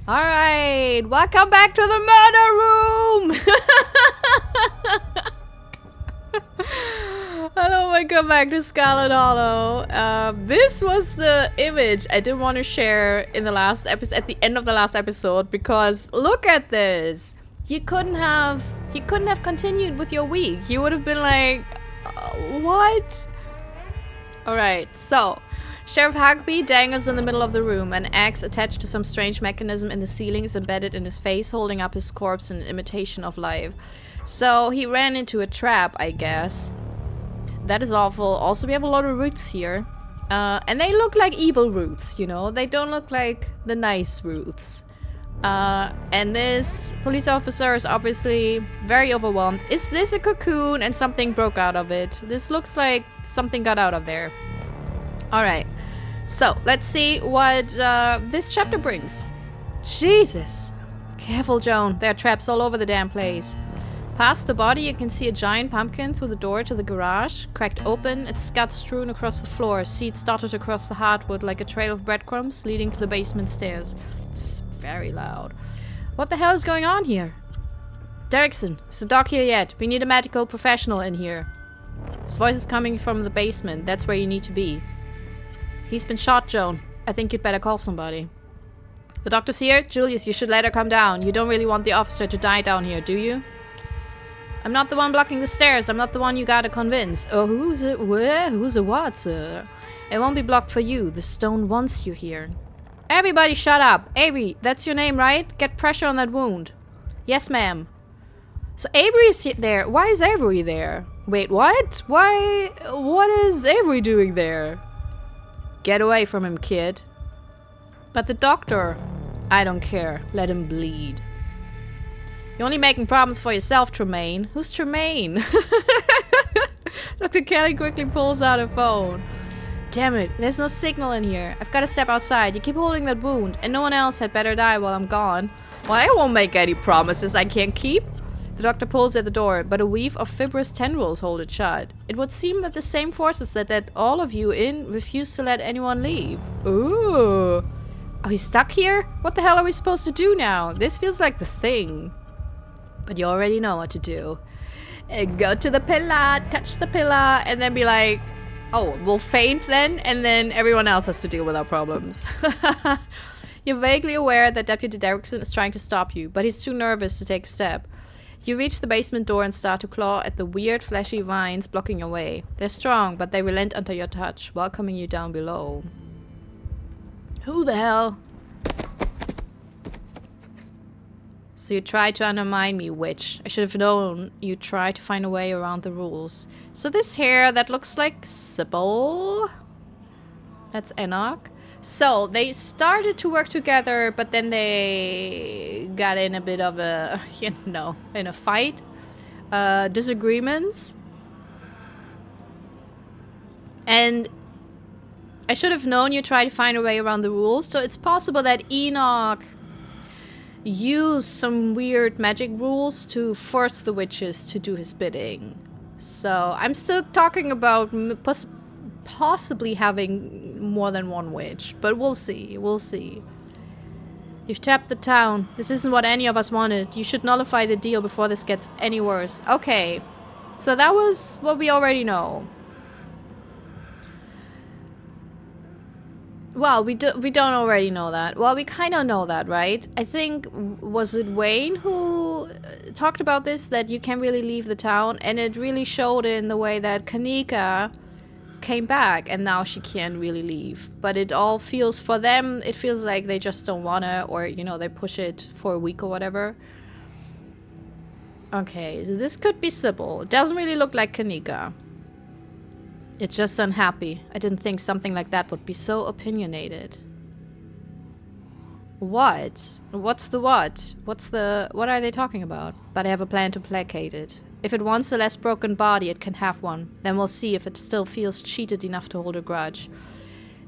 Alright, welcome back to the murder room! Hello, welcome back to Scarlet Hollow. This was the image I didn't want to share in the last episode, at the end of the last episode, because look at this. You couldn't have continued with your week. You would have been like, what? Alright, so Sheriff Hugby dangles in the middle of the room. An axe attached to some strange mechanism in the ceiling is embedded in his face, holding up his corpse in an imitation of life. So he ran into a trap, I guess. That is awful. Also, we have a lot of roots here. And they look like evil roots, you know? They don't look like the nice roots. And this police officer is obviously very overwhelmed. Is this a cocoon and something broke out of it? This looks like something got out of there. Alright. So, let's see what this chapter brings. Jesus! Careful, Joan. There are traps all over the damn place. Past the body, you can see a giant pumpkin through the door to the garage. Cracked open, its guts strewn across the floor. Seeds dotted across the hardwood like a trail of breadcrumbs leading to the basement stairs. It's very loud. What the hell is going on here? Derrickson, is the doc here yet? We need a medical professional in here. His voice is coming from the basement. That's where you need to be. He's been shot, Joan. I think you'd better call somebody. The doctor's here? Julius, you should let her come down. You don't really want the officer to die down here, do you? I'm not the one blocking the stairs. I'm not the one you gotta convince. Oh, who's it? Where? Who's a what, sir? It won't be blocked for you. The stone wants you here. Everybody shut up. Avery, that's your name, right? Get pressure on that wound. Yes, ma'am. So Avery is there. Why is Avery there? Wait, what? Why? What is Avery doing there? Get away from him, kid. But the doctor... I don't care. Let him bleed. You're only making problems for yourself, Tremaine. Who's Tremaine? Dr. Kelly quickly pulls out her phone. Damn it, there's no signal in here. I've got to step outside. You keep holding that wound, and no one else had better die while I'm gone. Well, I won't make any promises I can't keep. The doctor pulls at the door, but a weave of fibrous tendrils hold it shut. It would seem that the same forces that let all of you in refuse to let anyone leave. Ooh. Are we stuck here? What the hell are we supposed to do now? This feels like the thing. But you already know what to do. Go to the pillar, touch the pillar, and then be like, oh, we'll faint then, and then everyone else has to deal with our problems. You're vaguely aware that Deputy Derrickson is trying to stop you, but he's too nervous to take a step. You reach the basement door and start to claw at the weird fleshy vines blocking your way. They're strong, but they relent under your touch, welcoming you down below. Who the hell? So you tried to undermine me, witch. I should have known you tried to find a way around the rules. So this here, that looks like Sybil. That's Enoch. So they started to work together, but then they got in a bit of a, you know, in a fight. Disagreements. And I should have known you tried to find a way around the rules. So it's possible that Enoch use some weird magic rules to force the witches to do his bidding. So I'm still talking about possibly having more than one witch, but we'll see, we'll see. You've tapped the town. This isn't what any of us wanted. You should nullify the deal before this gets any worse. Okay, so that was what we already know. Well, we don't already know that. Well, we kind of know that, right? I think, was it Wayne who talked about this, that you can't really leave the town? And it really showed in the way that Kanika came back and now she can't really leave. But it all feels, for them, it feels like they just don't wanna, or, you know, they push it for a week or whatever. Okay, so this could be Sybil. It doesn't really look like Kanika. It's just unhappy. I didn't think something like that would be so opinionated. What? What's the what? What are they talking about? But I have a plan to placate it. If it wants a less broken body, it can have one. Then we'll see if it still feels cheated enough to hold a grudge.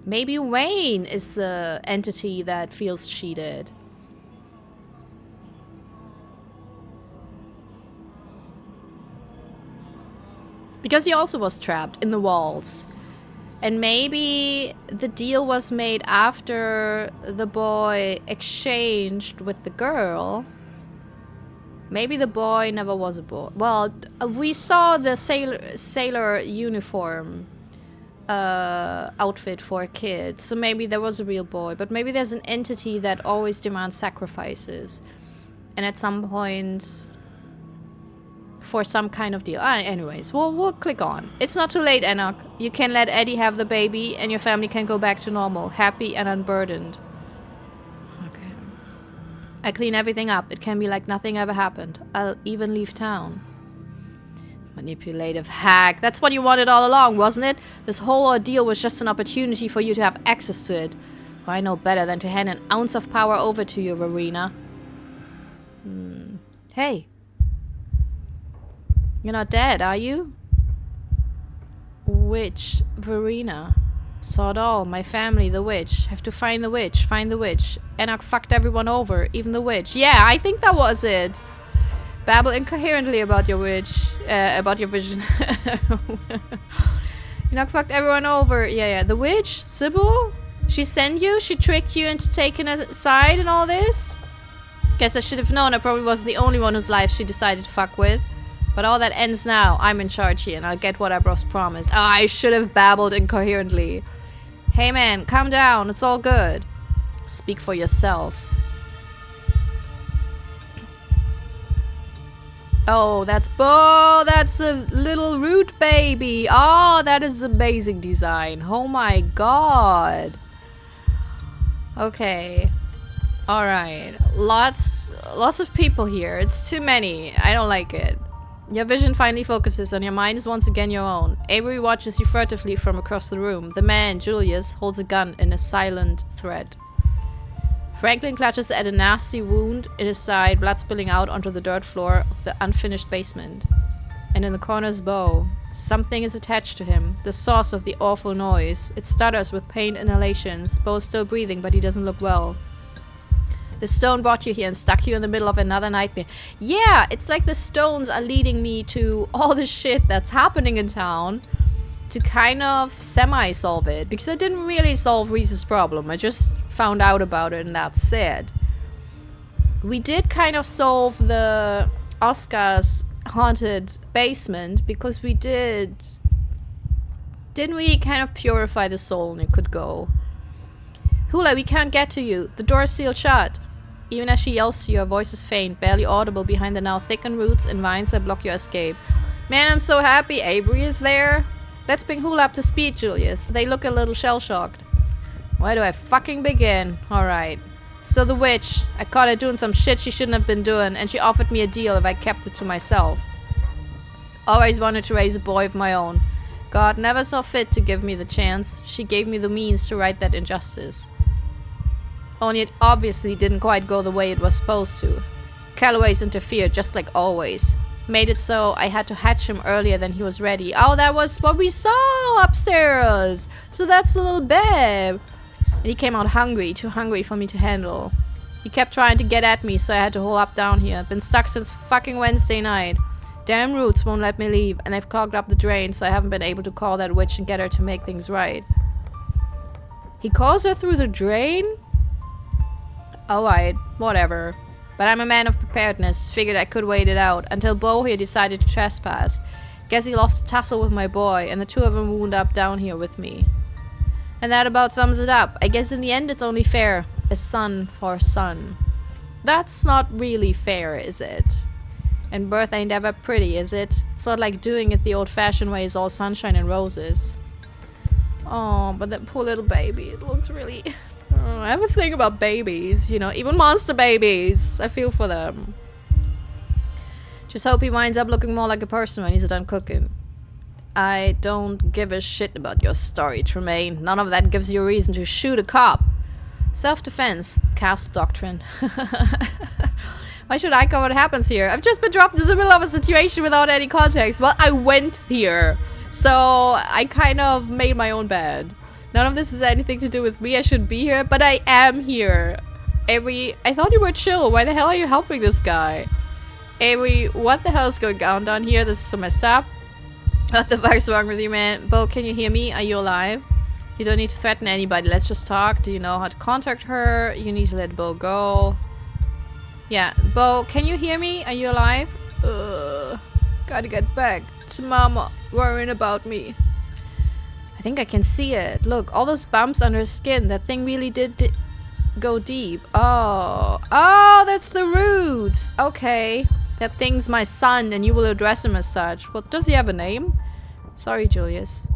Maybe Wayne is the entity that feels cheated. Because he also was trapped in the walls. And maybe the deal was made after the boy exchanged with the girl. Maybe the boy never was a boy. Well, we saw the sailor uniform outfit for a kid, so maybe there was a real boy. But maybe there's an entity that always demands sacrifices, and at some point, for some kind of deal. Anyways, we'll click on. It's not too late, Enoch. You can let Eddie have the baby, and your family can go back to normal, happy and unburdened. Okay. I clean everything up. It can be like nothing ever happened. I'll even leave town. Manipulative hag. That's what you wanted all along, wasn't it? This whole ordeal was just an opportunity for you to have access to it. Well, I know better than to hand an ounce of power over to you, Verena. Hey. You're not dead, are you? Witch Verena. Saw it all. My family, the witch. Have to find the witch. Find the witch. Enoch fucked everyone over, even the witch. Yeah, I think that was it. Babble incoherently about your witch. About your vision. Enoch fucked everyone over. Yeah. The witch? Sybil? She sent you? She tricked you into taking a side and all this? Guess I should have known I probably wasn't the only one whose life she decided to fuck with. But all that ends now. I'm in charge here and I'll get what I was promised. Oh, I should have babbled incoherently. Hey man, calm down. It's all good. Speak for yourself. Oh, that's a little root baby. Oh, that is amazing design. Oh my god. Okay. Alright. Lots of people here. It's too many. I don't like it. Your vision finally focuses and your mind is once again your own. Avery watches you furtively from across the room. The man, Julius, holds a gun in a silent threat. Franklin clutches at a nasty wound in his side, blood spilling out onto the dirt floor of the unfinished basement. And in the corner's Bo. Something is attached to him, the source of the awful noise. It stutters with pain inhalations. Bo's still breathing, but he doesn't look well. The stone brought you here and stuck you in the middle of another nightmare. Yeah, it's like the stones are leading me to all the shit that's happening in town to kind of semi-solve it. Because I didn't really solve Reese's problem. I just found out about it and that's it. We did kind of solve the Oscar's haunted basement because we didn't we kind of purify the soul and it could go. Hula, we can't get to you. The door's sealed shut. Even as she yells to you, her voice is faint, barely audible behind the now thickened roots and vines that block your escape. Man, I'm so happy Avery is there. Let's bring Hula up to speed, Julius. They look a little shell-shocked. Where do I fucking begin? Alright. So the witch. I caught her doing some shit she shouldn't have been doing, and she offered me a deal if I kept it to myself. Always wanted to raise a boy of my own. God never saw fit to give me the chance. She gave me the means to right that injustice. Only it obviously didn't quite go the way it was supposed to. Calloway's interfered, just like always. Made it so I had to hatch him earlier than he was ready. Oh, that was what we saw upstairs! So that's the little babe! And he came out hungry, too hungry for me to handle. He kept trying to get at me, so I had to hole up down here. Been stuck since fucking Wednesday night. Damn roots won't let me leave, and they've clogged up the drain, so I haven't been able to call that witch and get her to make things right. He calls her through the drain? Alright, whatever. But I'm a man of preparedness, figured I could wait it out, until Bo here decided to trespass. Guess he lost a tussle with my boy, and the two of them wound up down here with me. And that about sums it up. I guess in the end it's only fair. A son for a son. That's not really fair, is it? And birth ain't ever pretty, is it? It's not like doing it the old-fashioned way is all sunshine and roses. Oh, but that poor little baby, it looks really... Oh, I have a thing about babies, you know, even monster babies. I feel for them. Just hope he winds up looking more like a person when he's done cooking. I don't give a shit about your story, Tremaine. None of that gives you a reason to shoot a cop. Self-defense. Castle doctrine. Why should I cover what happens here? I've just been dropped into the middle of a situation without any context. Well, I went here. So, I kind of made my own bed. None of this has anything to do with me. I shouldn't be here, but I am here. Avery, I thought you were chill. Why the hell are you helping this guy? Avery, what the hell is going on down here? This is so messed up. What the fuck's wrong with you, man? Bo, can you hear me? Are you alive? You don't need to threaten anybody. Let's just talk. Do you know how to contact her? You need to let Bo go. Yeah, Bo, can you hear me? Are you alive? Gotta get back to Mama worrying about me. I think I can see it. Look, all those bumps under her skin. That thing really did go deep. Oh, that's the roots. Okay. That thing's my son and you will address him as such. Well, does he have a name? Sorry, Julius.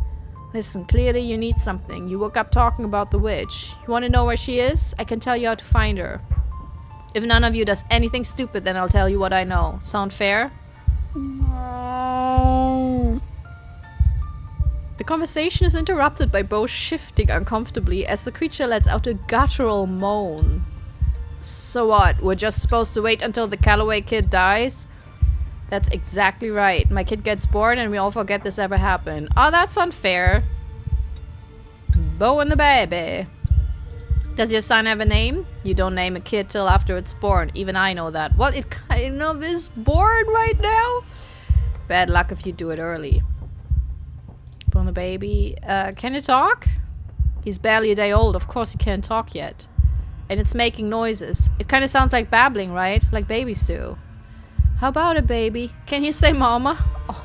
Listen, clearly you need something. You woke up talking about the witch. You want to know where she is? I can tell you how to find her. If none of you does anything stupid, then I'll tell you what I know. Sound fair? No. The conversation is interrupted by Bo shifting uncomfortably as the creature lets out a guttural moan. So what? We're just supposed to wait until the Calloway kid dies? That's exactly right. My kid gets born and we all forget this ever happened. Oh, that's unfair. Bo and the baby. Does your son have a name? You don't name a kid till after it's born. Even I know that. Well, it kind of is born right now. Bad luck if you do it early. Bo and the baby. Can it talk? He's barely a day old. Of course he can't talk yet. And it's making noises. It kind of sounds like babbling, right? Like babies do. How about it, baby? Can you say mama? Oh.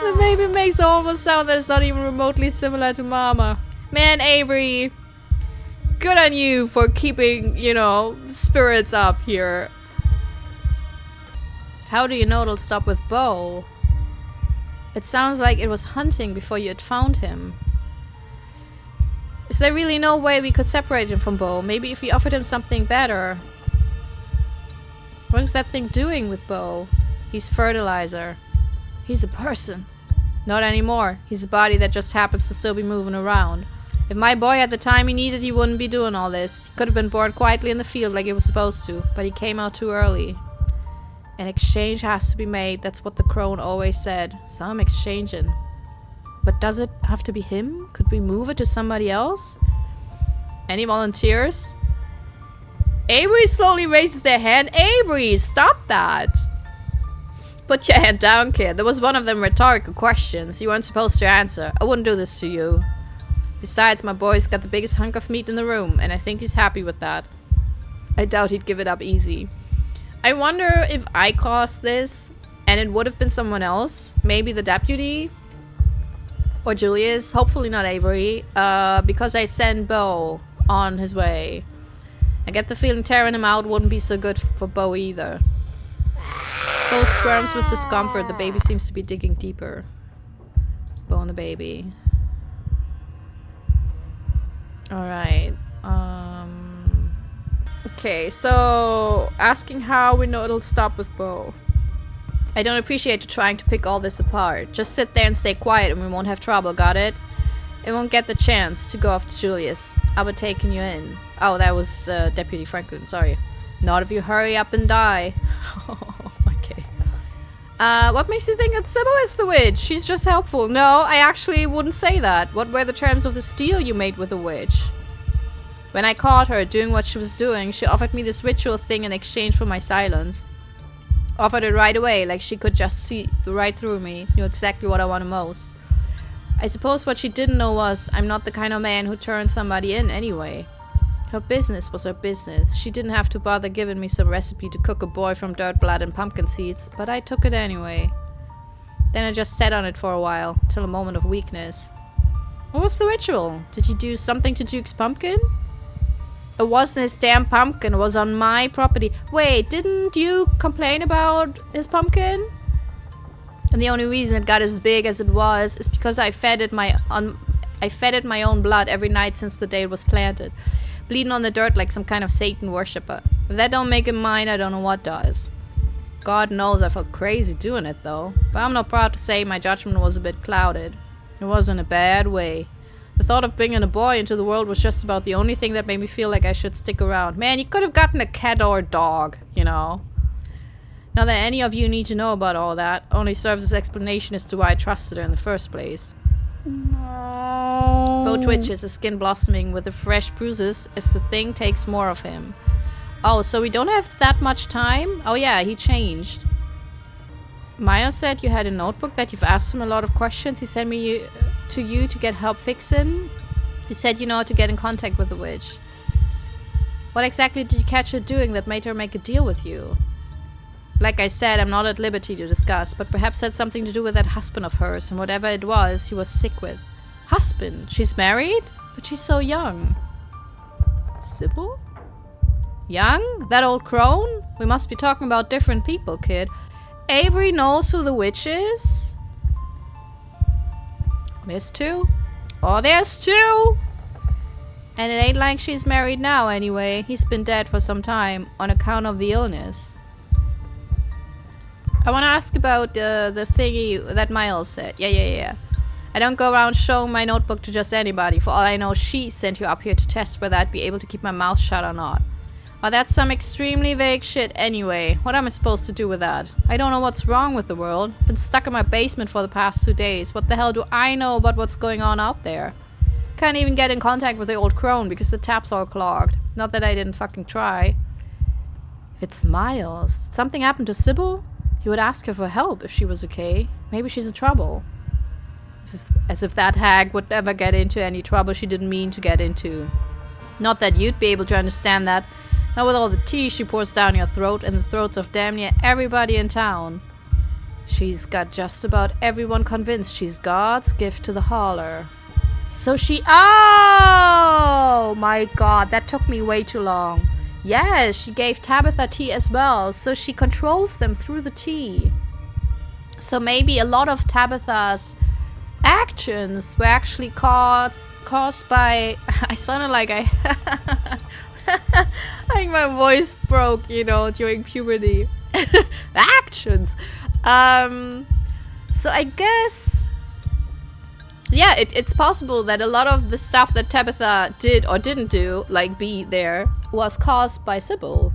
The baby makes almost sound that it's not even remotely similar to mama. Man, Avery, good on you for keeping, you know, spirits up here. How do you know it'll stop with Bo? It sounds like it was hunting before you had found him. Is there really no way we could separate him from Bo? Maybe if we offered him something better. What is that thing doing with Bo? He's fertilizer. He's a person. Not anymore. He's a body that just happens to still be moving around. If my boy had the time he needed, he wouldn't be doing all this. He could have been born quietly in the field like he was supposed to, but he came out too early. An exchange has to be made. That's what the crone always said. So I'm exchanging. But does it have to be him? Could we move it to somebody else? Any volunteers? Avery slowly raises their hand. Avery, stop that! Put your hand down, kid. That was one of them rhetorical questions you weren't supposed to answer. I wouldn't do this to you. Besides, my boy's got the biggest hunk of meat in the room, and I think he's happy with that. I doubt he'd give it up easy. I wonder if I caused this, and it would have been someone else. Maybe the deputy? Or Julius. Hopefully not Avery. Because I sent Bo on his way. I get the feeling tearing him out wouldn't be so good for Bo either. Bo squirms with discomfort. The baby seems to be digging deeper. Bo and the baby. Alright. Okay, so asking how we know it'll stop with Bo. I don't appreciate you trying to pick all this apart. Just sit there and stay quiet and we won't have trouble, got it? It won't get the chance to go after Julius. I'll be taking you in. Oh, that was Deputy Franklin, sorry. Not if you hurry up and die. Okay. What makes you think that Sybil is the witch? She's just helpful. No, I actually wouldn't say that. What were the terms of this deal you made with the witch? When I caught her doing what she was doing, she offered me this ritual thing in exchange for my silence. Offered it right away, like she could just see right through me. Knew exactly what I wanted most. I suppose what she didn't know was I'm not the kind of man who turns somebody in anyway. Her business was her business. She didn't have to bother giving me some recipe to cook a boy from dirt blood and pumpkin seeds, but I took it anyway. Then I just sat on it for a while, till a moment of weakness. What was the ritual? Did you do something to Duke's pumpkin? It wasn't his damn pumpkin, it was on my property. Wait, didn't you complain about his pumpkin? And the only reason it got as big as it was is because I fed it my own blood every night since the day it was planted. Bleeding on the dirt like some kind of Satan worshipper. If that don't make it mine, I don't know what does. God knows I felt crazy doing it though. But I'm not proud to say my judgment was a bit clouded. It was in a bad way. The thought of bringing a boy into the world was just about the only thing that made me feel like I should stick around. Man, you could have gotten a cat or a dog, you know. Not that any of you need to know about all that. Only serves as explanation as to why I trusted her in the first place. No. Bo twitches, his skin blossoming with the fresh bruises as the thing takes more of him. Oh, so we don't have that much time? Oh yeah, he changed. Maya said you had a notebook that you've asked him a lot of questions. He sent me to you to get help fixing? You said you know how to get in contact with the witch. What exactly did you catch her doing that made her make a deal with you? Like I said, I'm not at liberty to discuss, but perhaps it had something to do with that husband of hers, and whatever it was, he was sick with. Husband? She's married? But she's so young. Sybil? Young? That old crone? We must be talking about different people, kid. Avery knows who the witch is? There's two. Oh, there's two! And it ain't like she's married now anyway. He's been dead for some time on account of the illness. I want to ask about the thingy that Miles said. Yeah. I don't go around showing my notebook to just anybody. For all I know, she sent you up here to test whether I'd be able to keep my mouth shut or not. Well, that's some extremely vague shit anyway. What am I supposed to do with that? I don't know what's wrong with the world. Been stuck in my basement for the past 2 days. What the hell do I know about what's going on out there? Can't even get in contact with the old crone because the tap's all clogged. Not that I didn't fucking try. If it's Miles, did something happen to Sybil? You would ask her for help if she was okay. Maybe she's in trouble. As if that hag would ever get into any trouble she didn't mean to get into. Not that you'd be able to understand that. Not with all the tea she pours down your throat and the throats of damn near everybody in town. She's got just about everyone convinced she's God's gift to the holler. So she... Oh! My God, that took me way too long. Yes, she gave Tabitha tea as well, so she controls them through the tea. So maybe a lot of Tabitha's actions were actually caused by... I sounded like I... I think my voice broke, you know, during puberty. Actions! So I guess... Yeah, it's possible that a lot of the stuff that Tabitha did or didn't do, like be there, was caused by Sybil.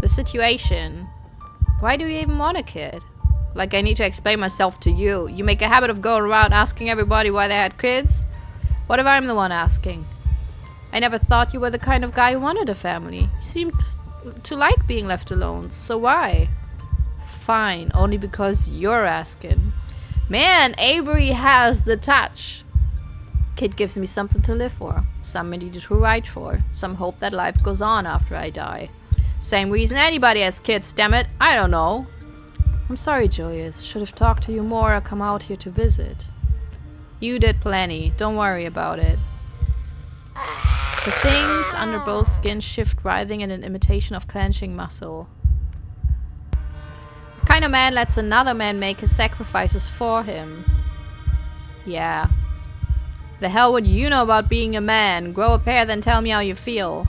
The situation. Why do you even want a kid? Like I need to explain myself to you. You make a habit of going around asking everybody why they had kids? What if I'm the one asking? I never thought you were the kind of guy who wanted a family. You seemed to like being left alone, so why? Fine, only because you're asking. Man, Avery has the touch. Kid gives me something to live for, somebody to write for, some hope that life goes on after I die. Same reason anybody has kids, damn it. I don't know. I'm sorry, Julius. Should have talked to you more or come out here to visit. You did plenty. Don't worry about it. The things under both skins shift, writhing in an imitation of clenching muscle. What kind of man lets another man make his sacrifices for him? Yeah. The hell would you know about being a man? Grow a pair, then tell me how you feel.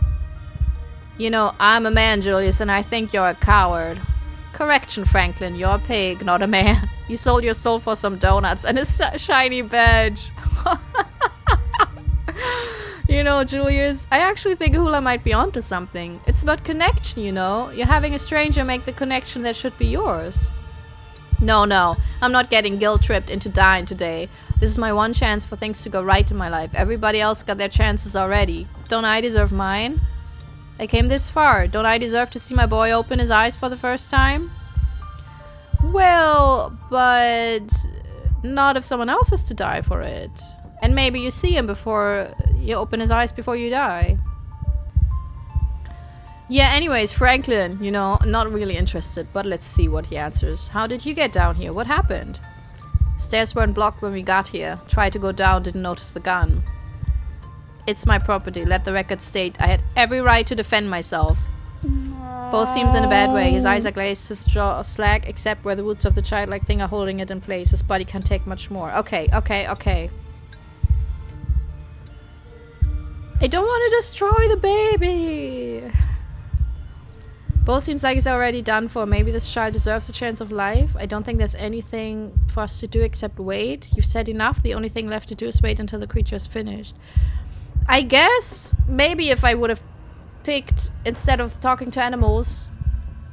You know, I'm a man, Julius, and I think you're a coward. Correction, Franklin, you're a pig, not a man. You sold your soul for some donuts and a shiny badge. You know, Julius, I actually think Hula might be onto something. It's about connection, you know? You're having a stranger make the connection that should be yours. No, I'm not getting guilt-tripped into dying today. This is my one chance for things to go right in my life. Everybody else got their chances already. Don't I deserve mine? I came this far. Don't I deserve to see my boy open his eyes for the first time? Well, but not if someone else has to die for it. And maybe you see him before you open his eyes before you die. Yeah, anyways, Franklin, you know, not really interested, but let's see what he answers. How did you get down here? What happened? Stairs weren't blocked when we got here. Tried to go down, didn't notice the gun. It's my property. Let the record state I had every right to defend myself. Bo seems in a bad way. His eyes are glazed, his jaw slack, except where the roots of the childlike thing are holding it in place. His body can't take much more. Okay. I don't want to destroy the baby. Bo seems like he's already done for. Maybe this child deserves a chance of life. I don't think there's anything for us to do except wait. You've said enough. The only thing left to do is wait until the creature is finished. I guess maybe if I would have picked, instead of talking to animals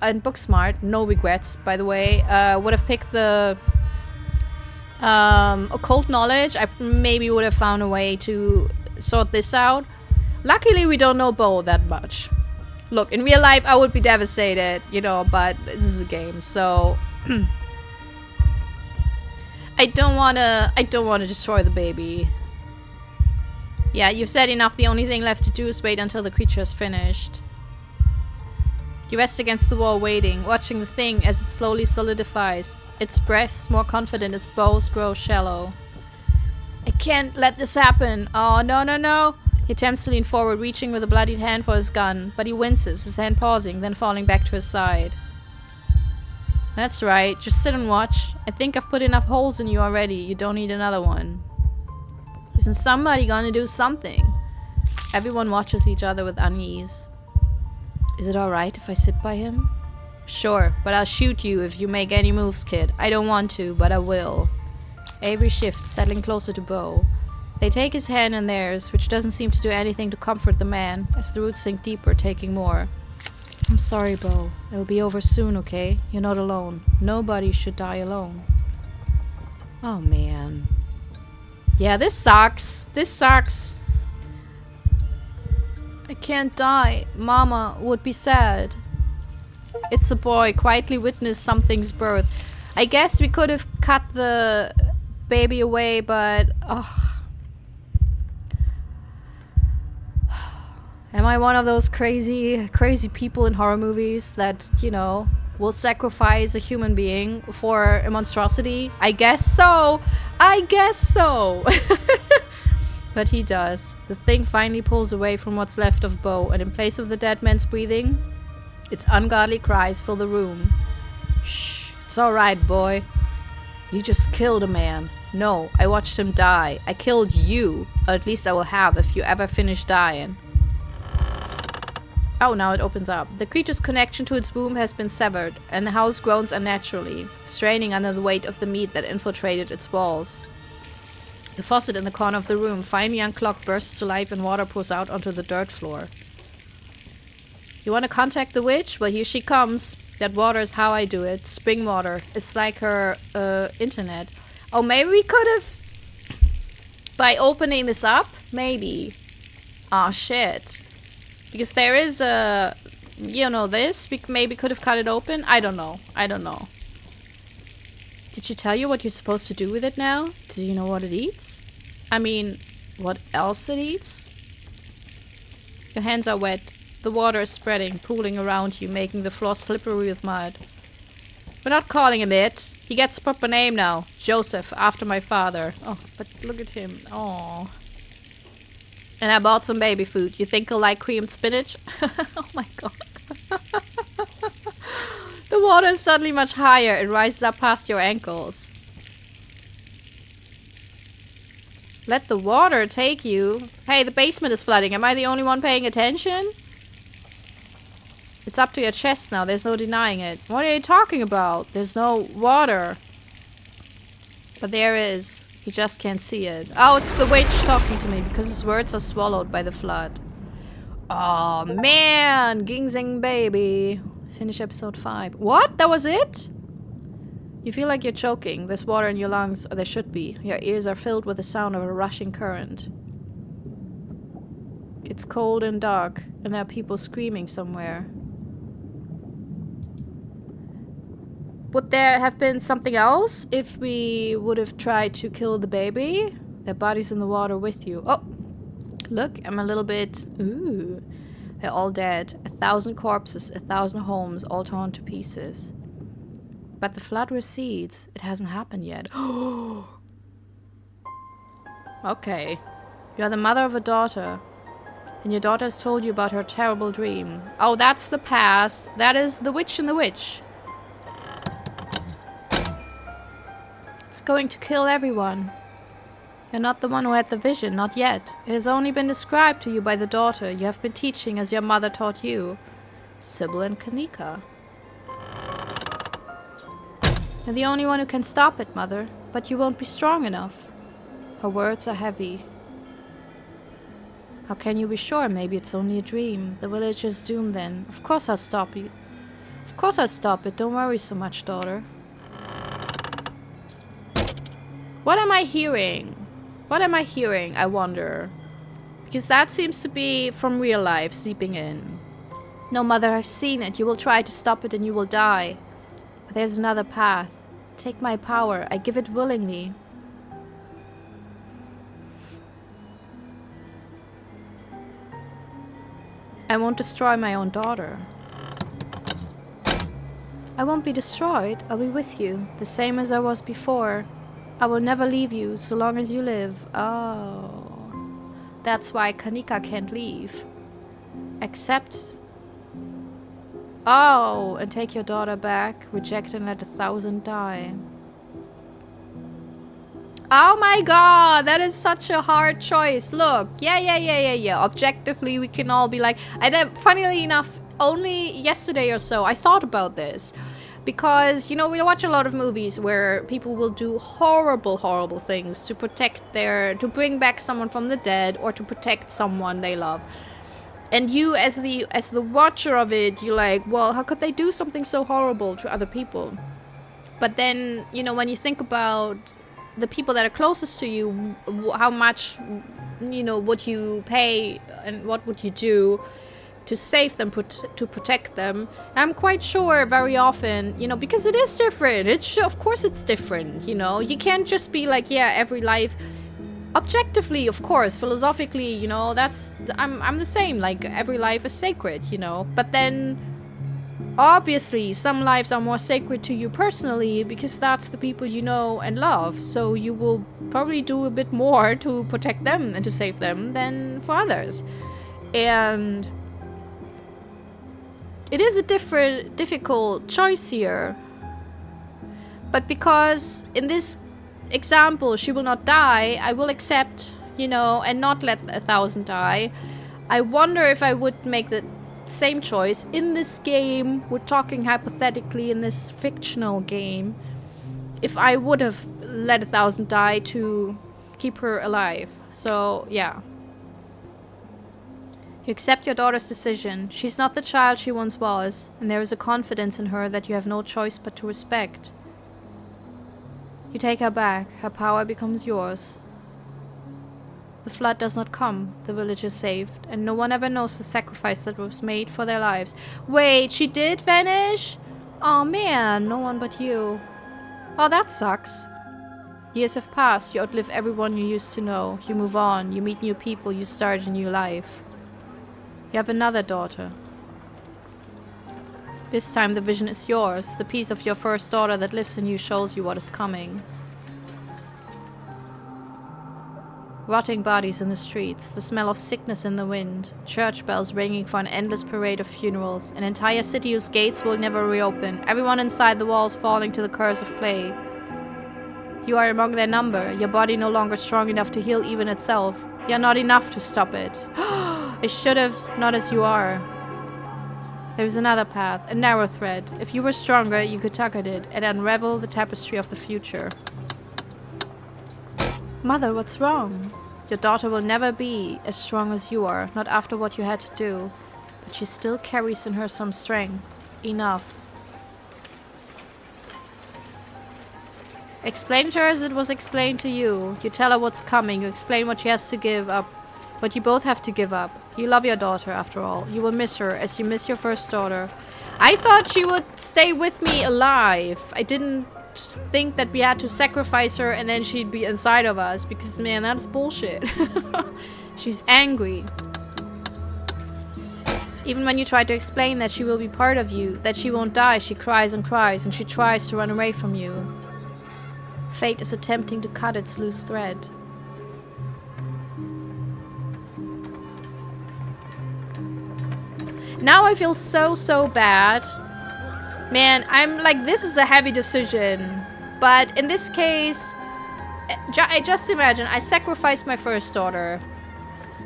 and Booksmart, no regrets, by the way, would have picked the occult knowledge, I maybe would have found a way to sort this out. Luckily, we don't know Bo that much. Look, in real life, I would be devastated, you know, but this is a game, so... I don't wanna destroy the baby. Yeah, you've said enough. The only thing left to do is wait until the creature is finished. You rest against the wall waiting, watching the thing as it slowly solidifies. Its breaths more confident, its bows grow shallow. I can't let this happen. Oh, no, no, no. He attempts to lean forward, reaching with a bloodied hand for his gun, but he winces, his hand pausing, then falling back to his side. That's right, just sit and watch. I think I've put enough holes in you already. You don't need another one. Isn't somebody gonna do something? Everyone watches each other with unease. Is it alright if I sit by him? Sure, but I'll shoot you if you make any moves, kid. I don't want to, but I will. Avery shifts, settling closer to Bo. They take his hand in theirs, which doesn't seem to do anything to comfort the man, as the roots sink deeper, taking more. I'm sorry, Bo. It'll be over soon, okay? You're not alone. Nobody should die alone. Oh, man. Yeah, this sucks. This sucks. I can't die. Mama would be sad. It's a boy. Quietly witness something's birth. I guess we could have cut the baby away, but... Am I one of those crazy people in horror movies that, you know, will sacrifice a human being for a monstrosity? I guess so. I guess so. But he does. The thing finally pulls away from what's left of Bo, and in place of the dead man's breathing, its ungodly cries fill the room. Shh, it's alright, boy. You just killed a man. No, I watched him die. I killed you, or at least I will have if you ever finish dying. Oh, now it opens up. The creature's connection to its womb has been severed, and the house groans unnaturally, straining under the weight of the meat that infiltrated its walls. The faucet in the corner of the room, finally unclogged, bursts to life and water pours out onto the dirt floor. You want to contact the witch? Well, here she comes. That water is how I do it. Spring water. It's like her internet. Oh, maybe we could have... By opening this up? Maybe. Aw, shit. Because there is a... You know, this. We maybe could have cut it open. I don't know. I don't know. Did she tell you what you're supposed to do with it now? Do you know what it eats? I mean, what else it eats? Your hands are wet. The water is spreading, pooling around you, making the floor slippery with mud. We're not calling him it. He gets a proper name now. Joseph, after my father. Oh, but look at him. Oh. And I bought some baby food. You think he'll like creamed spinach? Oh my god. The water is suddenly much higher. It rises up past your ankles. Let the water take you. Hey, the basement is flooding. Am I the only one paying attention? It's up to your chest now. There's no denying it. What are you talking about? There's no water. But there is. You just can't see it. Oh, it's the witch talking to me because his words are swallowed by the flood. Oh, man. Ginseng baby. Finish episode 5. What? That was it? You feel like you're choking. There's water in your lungs, or there should be. Your ears are filled with the sound of a rushing current. It's cold and dark, and there are people screaming somewhere. Would there have been something else if we would have tried to kill the baby? Their body's in the water with you. Oh! Look, I'm a little bit... Ooh. They're all dead. 1,000 corpses, 1,000 homes, all torn to pieces. But the flood recedes. It hasn't happened yet. Okay. You're the mother of a daughter. And your daughter has told you about her terrible dream. Oh, that's the past. That is the witch and the witch. It's going to kill everyone. You're not the one who had the vision, not yet. It has only been described to you by the daughter you have been teaching as your mother taught you. Sybil and Kanika. You're the only one who can stop it, Mother, but you won't be strong enough. Her words are heavy. How can you be sure? Maybe it's only a dream. The village is doomed then. Of course I'll stop you. Of course I'll stop it. Don't worry so much, daughter. What am I hearing? What am I hearing, I wonder? Because that seems to be from real life seeping in. No, Mother, I've seen it. You will try to stop it and you will die. But there's another path. Take my power. I give it willingly. I won't destroy my own daughter. I won't be destroyed. I'll be with you, the same as I was before. I will never leave you so long as you live. Oh. That's why Kanika can't leave. Accept. Oh, and take your daughter back. Reject and let 1,000 die. Oh my god, that is such a hard choice. Look, yeah. Objectively, we can all be like... And funnily enough, only yesterday or so, I thought about this. Because, you know, we watch a lot of movies where people will do horrible, horrible things to protect to bring back someone from the dead or to protect someone they love. And you, as the watcher of it, you're like, well, how could they do something so horrible to other people? But then, you know, when you think about the people that are closest to you, how much, you know, would you pay and what would you do to save them, to protect them? I'm quite sure very often, you know, because it is different. Of course it's different, you know. You can't just be like, yeah, every life... Objectively, of course, philosophically, you know, I'm the same. Like, every life is sacred, you know. But then, obviously, some lives are more sacred to you personally because that's the people you know and love. So you will probably do a bit more to protect them and to save them than for others. And it is a difficult choice here. But because in this example, she will not die, I will accept, you know, and not let 1,000 die. I wonder if I would make the same choice in this game. We're talking hypothetically in this fictional game. If I would have let 1,000 die to keep her alive. So, yeah. You accept your daughter's decision. She's not the child she once was, and there is a confidence in her that you have no choice but to respect. You take her back, her power becomes yours. The flood does not come, the village is saved, and no one ever knows the sacrifice that was made for their lives. Wait, she did vanish? Oh man, no one but you. Oh, that sucks. Years have passed, you outlive everyone you used to know. You move on, you meet new people, you start a new life. You have another daughter. This time the vision is yours. The piece of your first daughter that lives in you shows you what is coming. Rotting bodies in the streets, the smell of sickness in the wind, church bells ringing for an endless parade of funerals, an entire city whose gates will never reopen, everyone inside the walls falling to the curse of plague. You are among their number, your body no longer strong enough to heal even itself. You are not enough to stop it. It should have, not as you are. There is another path, a narrow thread. If you were stronger, you could tug at it and unravel the tapestry of the future. Mother, what's wrong? Your daughter will never be as strong as you are, not after what you had to do. But she still carries in her some strength. Enough. Explain to her as it was explained to you. You tell her what's coming. You explain what she has to give up. What you both have to give up. You love your daughter, after all. You will miss her as you miss your first daughter. I thought she would stay with me alive. I didn't think that we had to sacrifice her and then she'd be inside of us. Because, man, that's bullshit. She's angry. Even when you try to explain that she will be part of you, that she won't die, she cries and cries, and she tries to run away from you. Fate is attempting to cut its loose thread. Now I feel so bad. Man, I'm like, this is a heavy decision. But in this case, just imagine, I sacrificed my first daughter.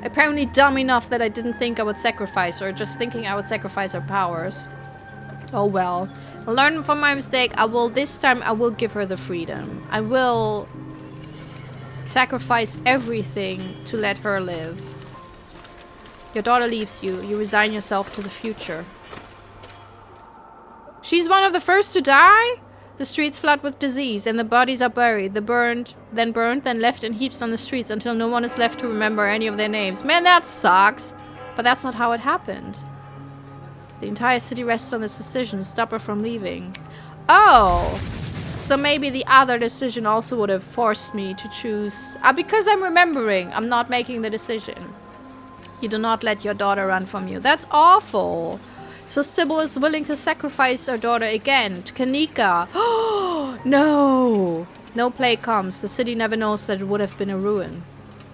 Apparently dumb enough that I didn't think I would sacrifice her, just thinking I would sacrifice her powers. Oh well. I'll learn from my mistake. This time I will give her the freedom. I will sacrifice everything to let her live. Your daughter leaves you. You resign yourself to the future. She's one of the first to die? The streets flood with disease, and the bodies are buried. Then left in heaps on the streets until no one is left to remember any of their names. Man, that sucks. But that's not how it happened. The entire city rests on this decision to stop her from leaving. Oh! So maybe the other decision also would have forced me to choose. Because I'm remembering, I'm not making the decision. You do not let your daughter run from you. That's awful. So Sybil is willing to sacrifice her daughter again to Kanika. No! No plague comes. The city never knows that it would have been a ruin.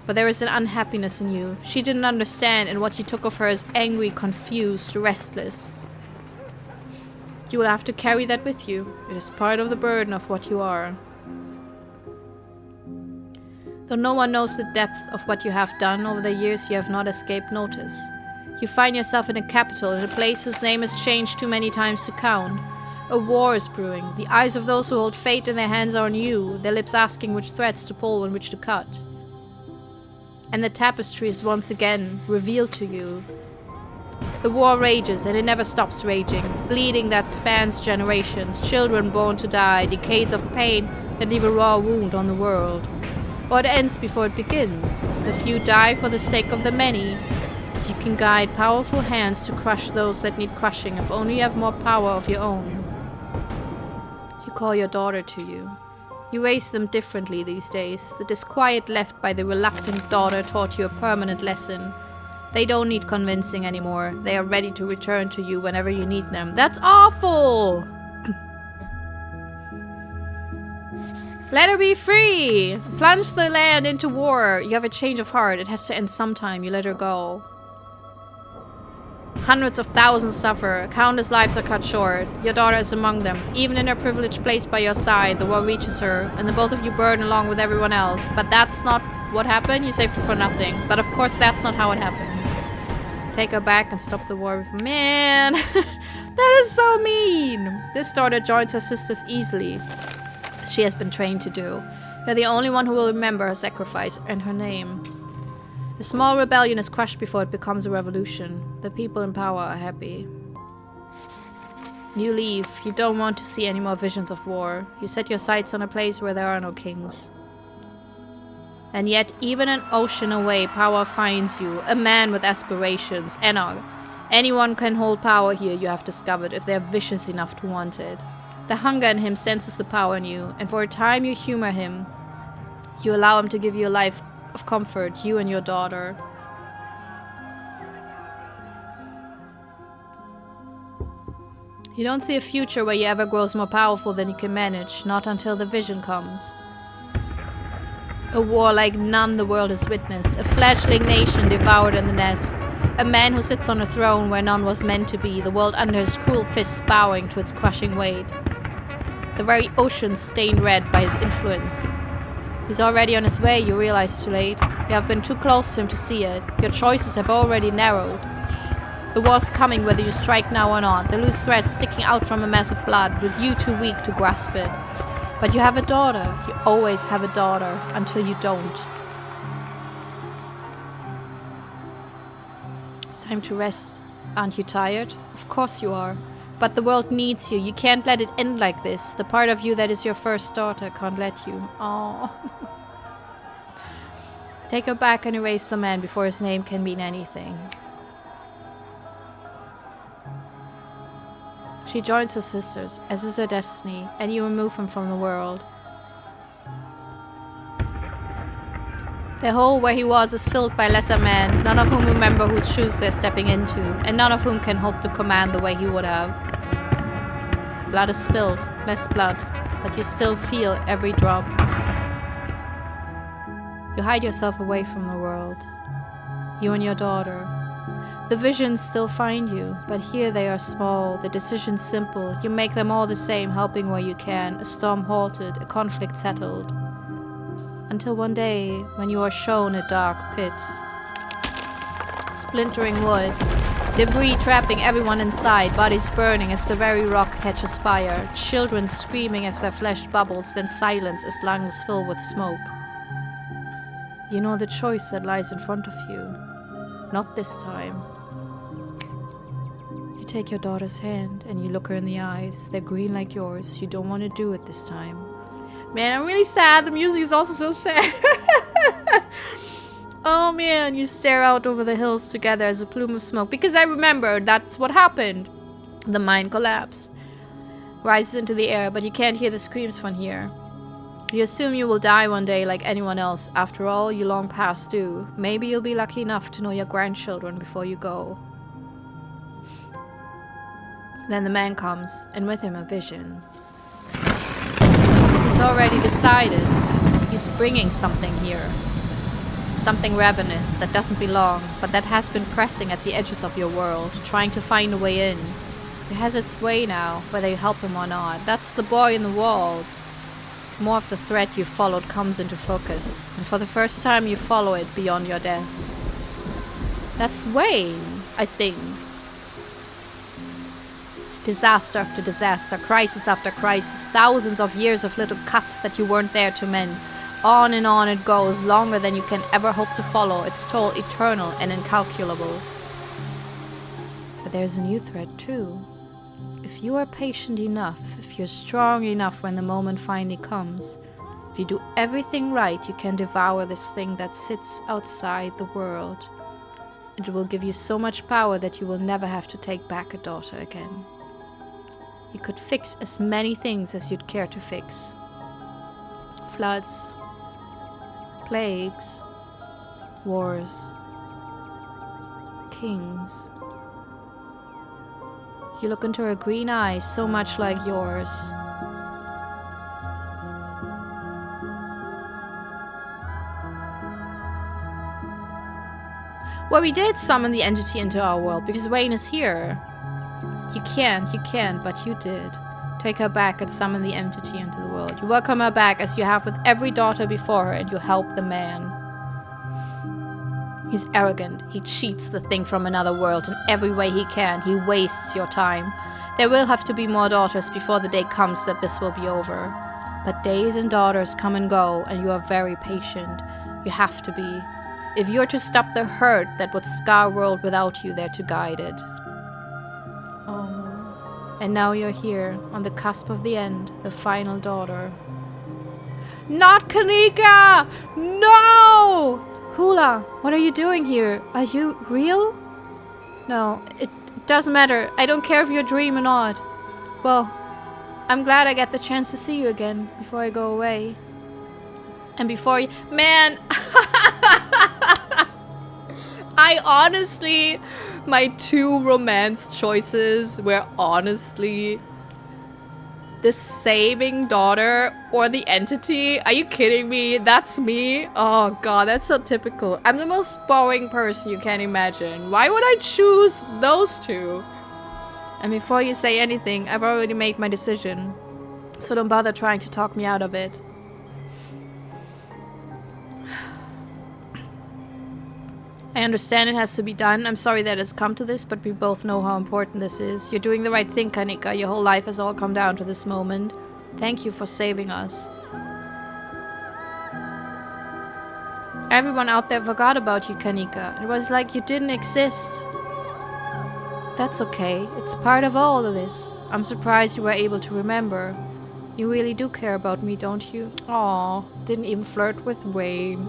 But there is an unhappiness in you. She didn't understand, and what you took of her is angry, confused, restless. You will have to carry that with you. It is part of the burden of what you are. Though no one knows the depth of what you have done over the years, you have not escaped notice. You find yourself in a capital, in a place whose name has changed too many times to count. A war is brewing. The eyes of those who hold fate in their hands are on you, their lips asking which threads to pull and which to cut. And the tapestry is once again revealed to you. The war rages, and it never stops raging. Bleeding that spans generations, children born to die, decades of pain that leave a raw wound on the world. Or it ends before it begins. The few die for the sake of the many. You can guide powerful hands to crush those that need crushing, if only you have more power of your own. You call your daughter to you. You raise them differently these days. The disquiet left by the reluctant daughter taught you a permanent lesson. They don't need convincing anymore. They are ready to return to you whenever you need them. That's awful! Let her be free! Plunge the land into war. You have a change of heart. It has to end sometime. You let her go. Hundreds of thousands suffer. Countless lives are cut short. Your daughter is among them. Even in her privileged place by your side, the war reaches her, and the both of you burn along with everyone else. But that's not what happened. You saved her for nothing. But of course, that's not how it happened. Take her back and stop the war. Man, that is so mean. This daughter joins her sisters easily, as she has been trained to do. You're the only one who will remember her sacrifice and her name. A small rebellion is crushed before it becomes a revolution. The people in power are happy. You leave. You don't want to see any more visions of war. You set your sights on a place where there are no kings. And yet, even an ocean away, power finds you. A man with aspirations. Enoch. Anyone can hold power here, you have discovered, if they are vicious enough to want it. The hunger in him senses the power in you, and for a time you humor him. You allow him to give you a life of comfort, you and your daughter. You don't see a future where he ever grows more powerful than you can manage, not until the vision comes. A war like none the world has witnessed, a fledgling nation devoured in the nest, a man who sits on a throne where none was meant to be, the world under his cruel fists bowing to its crushing weight. The very ocean stained red by his influence. He's already on his way, you realize too late. You have been too close to him to see it. Your choices have already narrowed. The war's coming whether you strike now or not, the loose thread sticking out from a mass of blood, with you too weak to grasp it. But you have a daughter. You always have a daughter, until you don't. It's time to rest. Aren't you tired? Of course you are. But the world needs you. You can't let it end like this. The part of you that is your first daughter can't let you. Oh. Take her back and erase the man before his name can mean anything. She joins her sisters, as is her destiny, and you remove him from the world. The hole where he was is filled by lesser men, none of whom remember whose shoes they're stepping into, and none of whom can hope to command the way he would have. Blood is spilled, less blood, but you still feel every drop. You hide yourself away from the world. You and your daughter. The visions still find you, but here they are small, the decisions simple. You make them all the same, helping where you can. A storm halted, a conflict settled. Until one day, when you are shown a dark pit. Splintering wood, debris trapping everyone inside, bodies burning as the very rock catches fire, children screaming as their flesh bubbles, then silence as lungs fill with smoke. You know the choice that lies in front of you. Not this time. You take your daughter's hand and you look her in the eyes. They're green like yours. You don't want to do it this time. Man, I'm really sad. The music is also so sad. Oh man, you stare out over the hills together as a plume of smoke. Because I remember that's what happened. The mine collapsed. rises into the air, but you can't hear the screams from here. You assume you will die one day like anyone else. After all, you long past due. Maybe you'll be lucky enough to know your grandchildren before you go. Then the man comes, and with him a vision. He's already decided. He's bringing something here. Something ravenous that doesn't belong, but that has been pressing at the edges of your world, trying to find a way in. It has its way now, whether you help him or not. That's the boy in the walls. More of the thread you followed comes into focus, and for the first time you follow it beyond your death. That's Wayne, I think. Disaster after disaster, crisis after crisis, thousands of years of little cuts that you weren't there to mend. On and on it goes, longer than you can ever hope to follow. It's toll eternal and incalculable. But there's a new thread too. If you are patient enough, if you're strong enough when the moment finally comes, if you do everything right, you can devour this thing that sits outside the world. It will give you so much power that you will never have to take back a daughter again. You could fix as many things as you'd care to fix. Floods, plagues, wars, kings. You look into her green eyes, so much like yours. Well, we did summon the entity into our world because Wayne is here. You can't, but you did. Take her back and summon the entity into the world. You welcome her back as you have with every daughter before her, and you help the man. He's arrogant. He cheats the thing from another world in every way he can. He wastes your time. There will have to be more daughters before the day comes that this will be over. But days and daughters come and go, and you are very patient. You have to be. If you're to stop the hurt that would scar world without you there to guide it. Oh. And now you're here, on the cusp of the end, the final daughter. Not Kanika! No! Hula, what are you doing here? Are you real? No, it doesn't matter. I don't care if you're a dream or not. Well, I'm glad I get the chance to see you again before I go away. And before you... Man! I honestly... My two romance choices were honestly... the saving daughter or the entity. Are you kidding me? That's me? Oh god, that's so typical. I'm the most boring person you can imagine. Why would I choose those two? And before you say anything, I've already made my decision. So don't bother trying to talk me out of it. I understand it has to be done. I'm sorry that it's come to this, but we both know how important this is. You're doing the right thing, Kanika. Your whole life has all come down to this moment. Thank you for saving us. Everyone out there forgot about you, Kanika. It was like you didn't exist. That's okay. It's part of all of this. I'm surprised you were able to remember. You really do care about me, don't you? Aw, didn't even flirt with Wayne.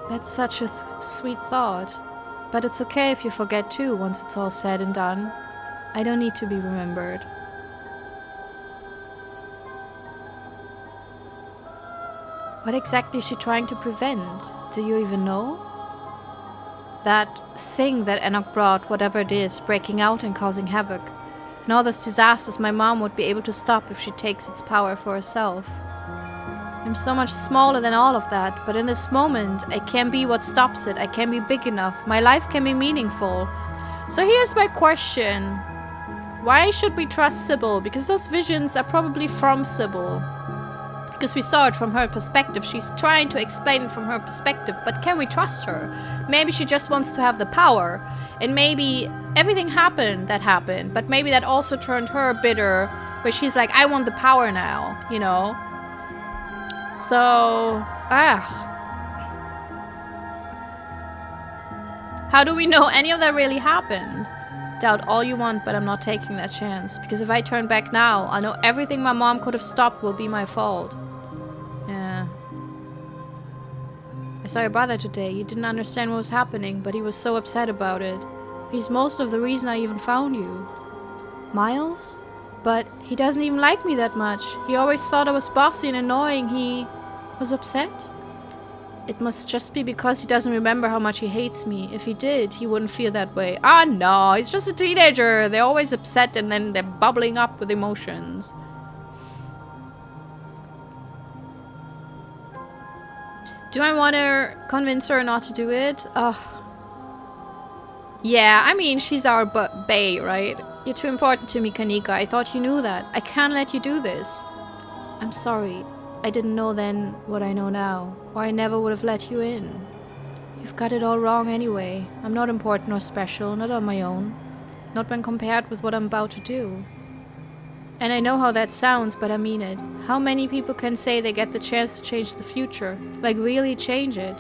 That's such a sweet thought. But it's okay if you forget too, once it's all said and done. I don't need to be remembered. What exactly is she trying to prevent? Do you even know? That thing that Enoch brought, whatever it is, breaking out and causing havoc. And all those disasters my mom would be able to stop if she takes its power for herself. I'm so much smaller than all of that, but in this moment, I can be what stops it. I can be big enough. My life can be meaningful. So here's my question. Why should we trust Sybil? Because those visions are probably from Sybil. Because we saw it from her perspective. She's trying to explain it from her perspective, but can we trust her? Maybe she just wants to have the power. And maybe everything happened, but maybe that also turned her bitter, where she's like, I want the power now, you know? So, how do we know any of that really happened? Doubt all you want, but I'm not taking that chance. Because if I turn back now, I'll know everything my mom could have stopped will be my fault. Yeah. I saw your brother today. He didn't understand what was happening, but he was so upset about it. He's most of the reason I even found you. Miles? But he doesn't even like me that much. He always thought I was bossy and annoying. He was upset. It must just be because he doesn't remember how much he hates me. If he did, he wouldn't feel that way. Ah, no, he's just a teenager. They're always upset and then they're bubbling up with emotions. Do I want to convince her not to do it? Yeah, I mean, she's our bae, right? You're too important to me, Kanika. I thought you knew that. I can't let you do this. I'm sorry. I didn't know then what I know now, or I never would have let you in. You've got it all wrong anyway. I'm not important or special, not on my own. Not when compared with what I'm about to do. And I know how that sounds, but I mean it. How many people can say they get the chance to change the future? Like, really change it?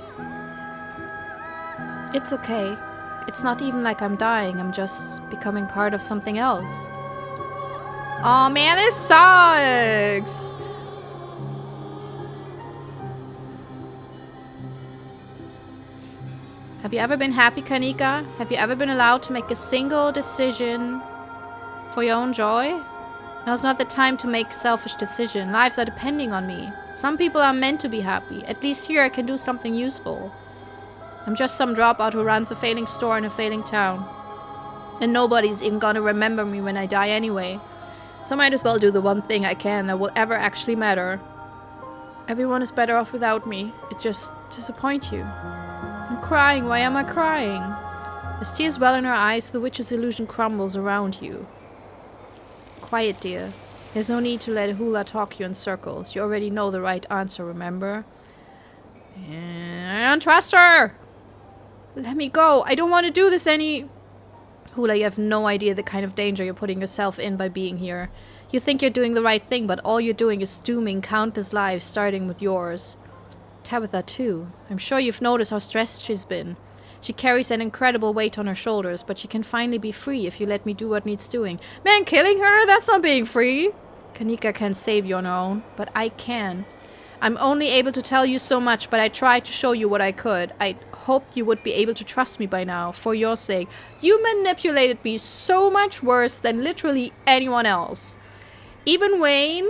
It's okay. It's not even like I'm dying, I'm just becoming part of something else. Oh man, this sucks! Have you ever been happy, Kanika? Have you ever been allowed to make a single decision for your own joy? Now's not the time to make selfish decisions. Lives are depending on me. Some people are meant to be happy. At least here I can do something useful. I'm just some dropout who runs a failing store in a failing town. And nobody's even gonna remember me when I die anyway. So I might as well do the one thing I can that will ever actually matter. Everyone is better off without me. It just disappoints you. I'm crying. Why am I crying? As tears well in her eyes, the witch's illusion crumbles around you. Quiet, dear. There's no need to let Hula talk you in circles. You already know the right answer, remember? I don't trust her! Let me go. I don't want to do this Hula, you have no idea the kind of danger you're putting yourself in by being here. You think you're doing the right thing, but all you're doing is dooming countless lives, starting with yours. Tabitha, too. I'm sure you've noticed how stressed she's been. She carries an incredible weight on her shoulders, but she can finally be free if you let me do what needs doing. Man, killing her? That's not being free! Kanika can't save you on her own, but I can. I'm only able to tell you so much, but I tried to show you what I could. I hoped you would be able to trust me by now, for your sake. You manipulated me so much worse than literally anyone else. Even Wayne,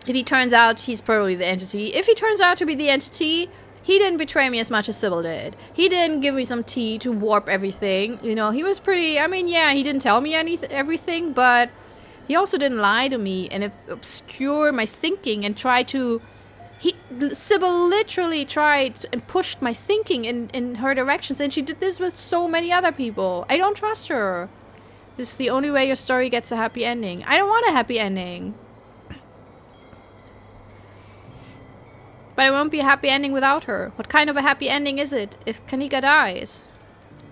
if he turns out he's probably the entity, if he turns out to be the entity, he didn't betray me as much as Sybil did. He didn't give me some tea to warp everything. You know, he was pretty, I mean, yeah, he didn't tell me everything, but he also didn't lie to me and obscure my thinking and try to... Sybil literally tried and pushed my thinking in her directions, and she did this with so many other people. I don't trust her. This is the only way your story gets a happy ending. I don't want a happy ending. But it won't be a happy ending without her. What kind of a happy ending is it if Kanika dies?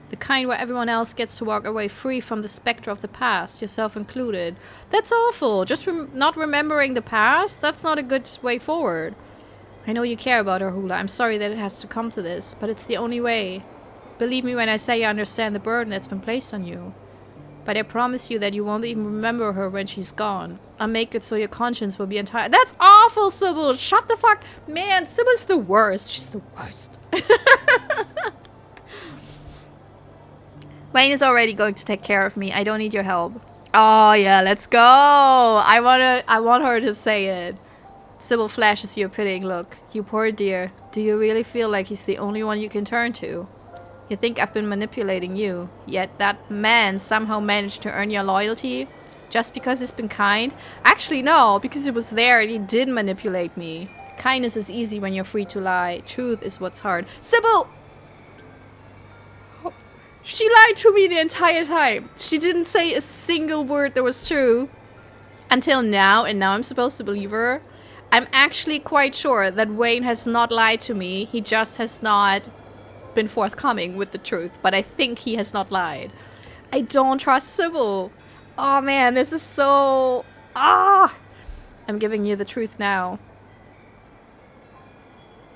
The kind where everyone else gets to walk away free from the specter of the past, yourself included. That's awful. Just not remembering the past? That's not a good way forward. I know you care about her, Hula. I'm sorry that it has to come to this, but it's the only way. Believe me when I say I understand the burden that's been placed on you. But I promise you that you won't even remember her when she's gone. I'll make it so your conscience will be entire. That's awful, Sybil! Shut the fuck... Man, Sybil's the worst. She's the worst. Wayne is already going to take care of me. I don't need your help. Oh, yeah, let's go! I want her to say it. Sybil flashes you a pitying look. You poor dear. Do you really feel like he's the only one you can turn to? You think I've been manipulating you, yet that man somehow managed to earn your loyalty? Just because he's been kind? Actually, no, because he was there and he did manipulate me. Kindness is easy when you're free to lie. Truth is what's hard. Sybil! She lied to me the entire time. She didn't say a single word that was true. Until now, and now I'm supposed to believe her. I'm actually quite sure that Wayne has not lied to me. He just has not been forthcoming with the truth. But I think he has not lied. I don't trust Sybil. Oh man, this is so... I'm giving you the truth now.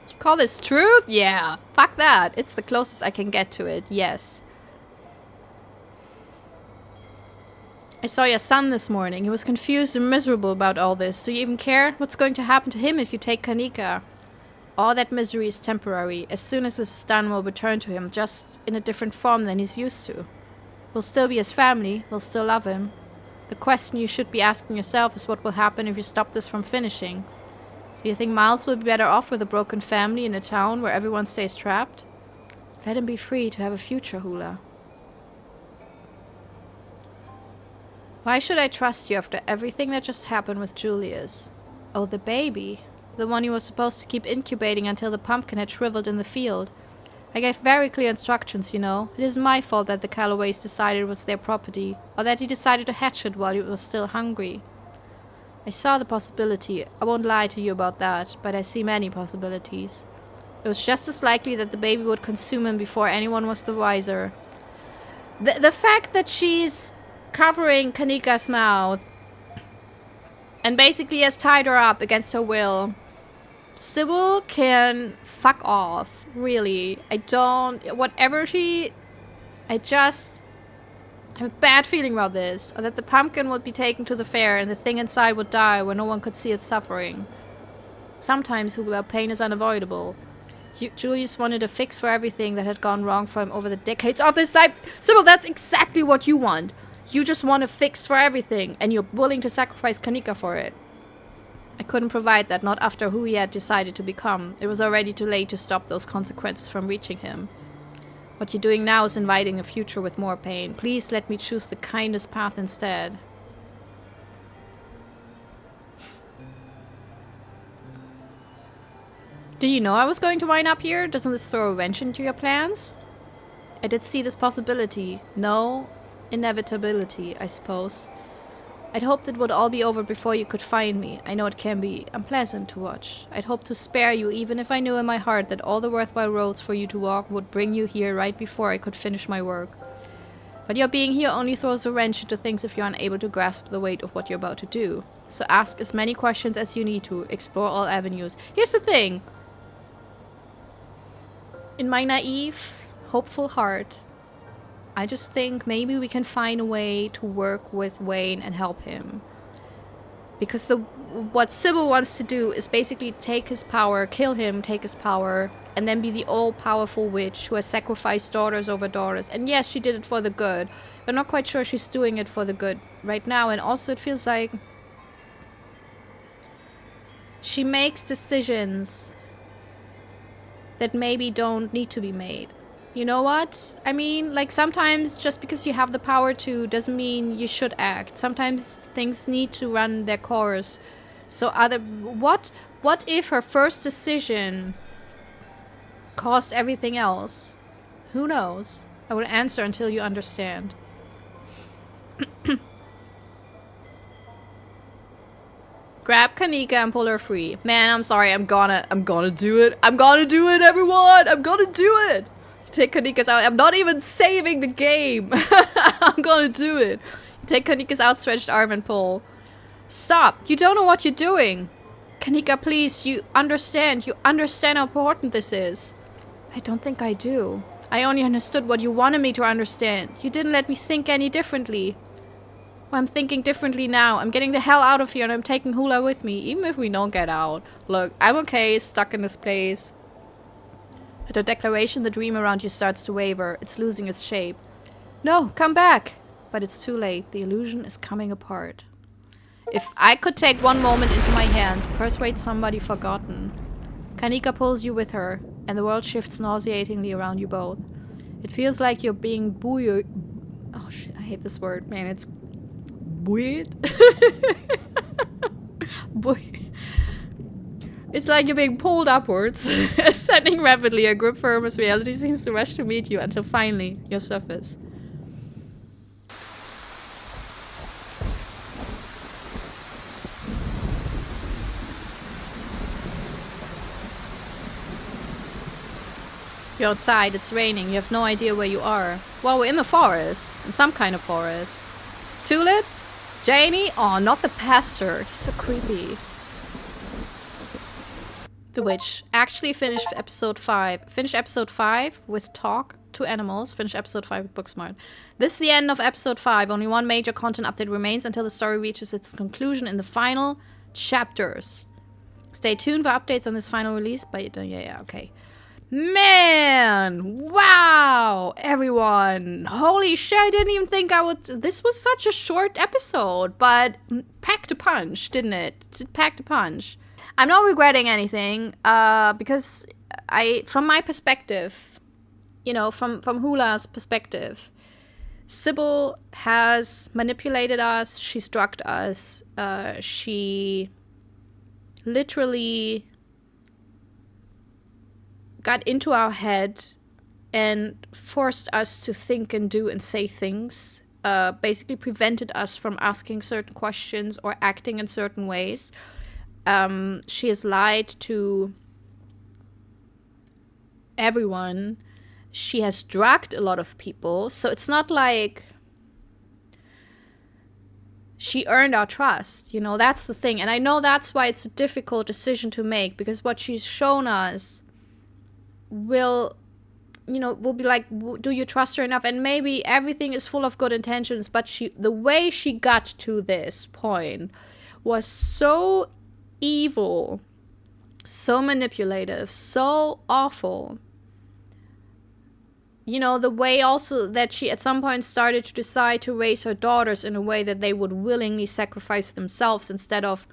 You call this truth? Yeah. Fuck that. It's the closest I can get to it. Yes. I saw your son this morning. He was confused and miserable about all this. Do you even care? What's going to happen to him if you take Kanika? All that misery is temporary. As soon as this is done, we'll return to him, just in a different form than he's used to. We'll still be his family. We'll still love him. The question you should be asking yourself is what will happen if you stop this from finishing. Do you think Miles will be better off with a broken family in a town where everyone stays trapped? Let him be free to have a future, Hula. Why should I trust you after everything that just happened with Julius? Oh, the baby. The one you were supposed to keep incubating until the pumpkin had shriveled in the field. I gave very clear instructions, you know. It isn't my fault that the Callaways decided it was their property, or that he decided to hatch it while he was still hungry. I saw the possibility. I won't lie to you about that, but I see many possibilities. It was just as likely that the baby would consume him before anyone was the wiser. The fact that she's covering Kanika's mouth and basically has tied her up against her will. Sybil can fuck off, really. I have a bad feeling about this. Or that the pumpkin would be taken to the fair and the thing inside would die where no one could see it suffering. Sometimes, Hula, pain is unavoidable. Julius wanted a fix for everything that had gone wrong for him over the decades of his life. Sybil, that's exactly what you want. You just want a fix for everything, and you're willing to sacrifice Kanika for it. I couldn't provide that, not after who he had decided to become. It was already too late to stop those consequences from reaching him. What you're doing now is inviting a future with more pain. Please let me choose the kindest path instead. Did you know I was going to wind up here? Doesn't this throw a wrench into your plans? I did see this possibility. No inevitability, I suppose. I'd hoped it would all be over before you could find me. I know it can be unpleasant to watch. I'd hoped to spare you, even if I knew in my heart that all the worthwhile roads for you to walk would bring you here right before I could finish my work. But your being here only throws a wrench into things if you're unable to grasp the weight of what you're about to do. So ask as many questions as you need to. Explore all avenues. Here's the thing. In my naive, hopeful heart, I just think maybe we can find a way to work with Wayne and help him. Because what Sybil wants to do is basically take his power, kill him, take his power, and then be the all-powerful witch who has sacrificed daughters over daughters. And yes, she did it for the good. But I'm not quite sure she's doing it for the good right now. And also it feels like she makes decisions that maybe don't need to be made. You know what? I mean, like, sometimes just because you have the power to doesn't mean you should act. Sometimes things need to run their course. So what if her first decision caused everything else? Who knows? I will answer until you understand. Grab Kanika and pull her free. Man, I'm sorry. I'm gonna do it. I'm gonna do it, everyone. I'm gonna do it. Take Kanika's out. I'm not even saving the game. I'm gonna do it. Take Kanika's outstretched arm and pull. Stop. You don't know what you're doing. Kanika, please. You understand. You understand how important this is. I don't think I do. I only understood what you wanted me to understand. You didn't let me think any differently. Well, I'm thinking differently now. I'm getting the hell out of here and I'm taking Hula with me. Even if we don't get out. Look, I'm okay. Stuck in this place. At her declaration, the dream around you starts to waver. It's losing its shape. No, come back! But it's too late. The illusion is coming apart. If I could take one moment into my hands, persuade somebody forgotten. Kanika pulls you with her, and the world shifts nauseatingly around you both. It feels like you're being buoyed. Oh shit, I hate this word. Man, it's buoyed? It's like you're being pulled upwards, ascending rapidly, a grip firm as reality seems to rush to meet you until finally, you surface. You're outside, it's raining, you have no idea where you are. Well, we're in the forest, in some kind of forest. Tulip? Janie? Oh, not the pastor, he's so creepy. The Witch. Actually finished episode 5. Finished episode 5 with Talk to Animals. Finished episode 5 with Booksmart. This is the end of episode 5. Only one major content update remains until the story reaches its conclusion in the final chapters. Stay tuned for updates on this final release. But yeah, okay. Man, wow, everyone. Holy shit, I didn't even think I would. This was such a short episode, but packed a punch, didn't it? It packed a punch. I'm not regretting anything, because from my perspective, from Hula's perspective, Sybil has manipulated us, she's drugged us, she literally got into our head and forced us to think and do and say things, basically prevented us from asking certain questions or acting in certain ways. She has lied to everyone. She has drugged a lot of people. So it's not like she earned our trust. That's the thing. And I know that's why it's a difficult decision to make, because what she's shown us will be like, do you trust her enough? And maybe everything is full of good intentions, but the way she got to this point was so evil, so manipulative, so awful. The way also that she at some point started to decide to raise her daughters in a way that they would willingly sacrifice themselves instead of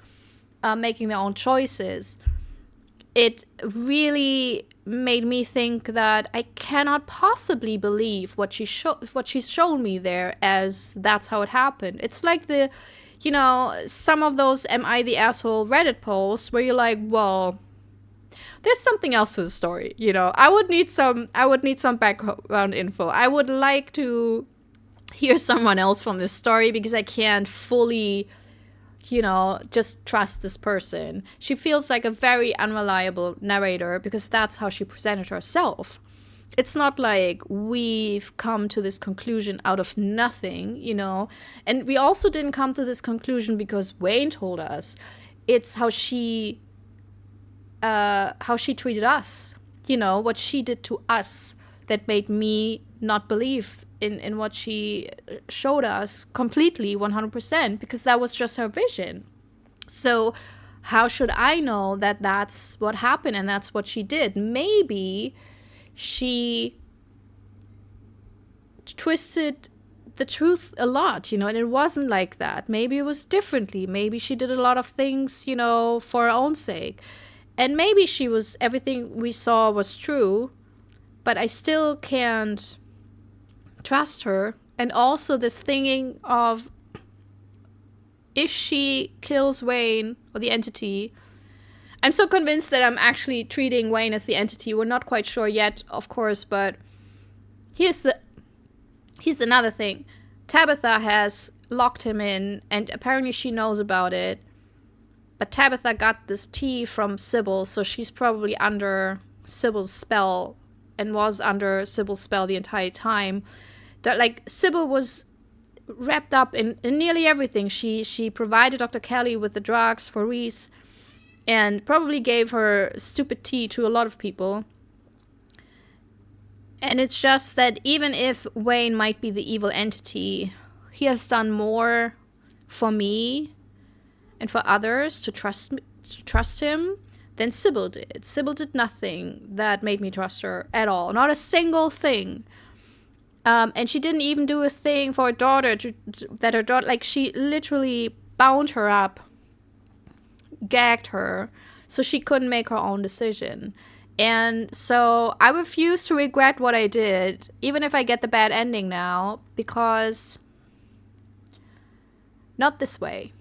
making their own choices. It really made me think that I cannot possibly believe what she's shown me there, as that's how it happened. It's like some of those "Am I the asshole" Reddit posts where you're like, well, there's something else to the story. I would need some background info. I would like to hear someone else from this story, because I can't fully, just trust this person. She feels like a very unreliable narrator, because that's how she presented herself. It's not like we've come to this conclusion out of nothing, And we also didn't come to this conclusion because Wayne told us. It's how she treated us, what she did to us, that made me not believe in what she showed us completely, 100%, because that was just her vision. So how should I know that that's what happened and that's what she did? Maybe she twisted the truth a lot, and it wasn't like that. Maybe it was differently. Maybe she did a lot of things, for her own sake. And maybe everything we saw was true, but I still can't trust her. And also this thinking of, if she kills Wayne or the entity, I'm so convinced that I'm actually treating Wayne as the entity. We're not quite sure yet, of course, but here's another thing. Tabitha has locked him in, and apparently she knows about it. But Tabitha got this tea from Sybil, so she's probably under Sybil's spell, and was under Sybil's spell the entire time. Sybil was wrapped up in nearly everything. She provided Dr. Kelly with the drugs for Reese, and probably gave her stupid tea to a lot of people. And it's just that even if Wayne might be the evil entity, he has done more for me and for others to trust him than Sybil did. Sybil did nothing that made me trust her at all. Not a single thing. And she didn't even do a thing for her daughter, she literally bound her up, gagged her, so she couldn't make her own decision. And so I refuse to regret what I did, even if I get the bad ending now, because not this way.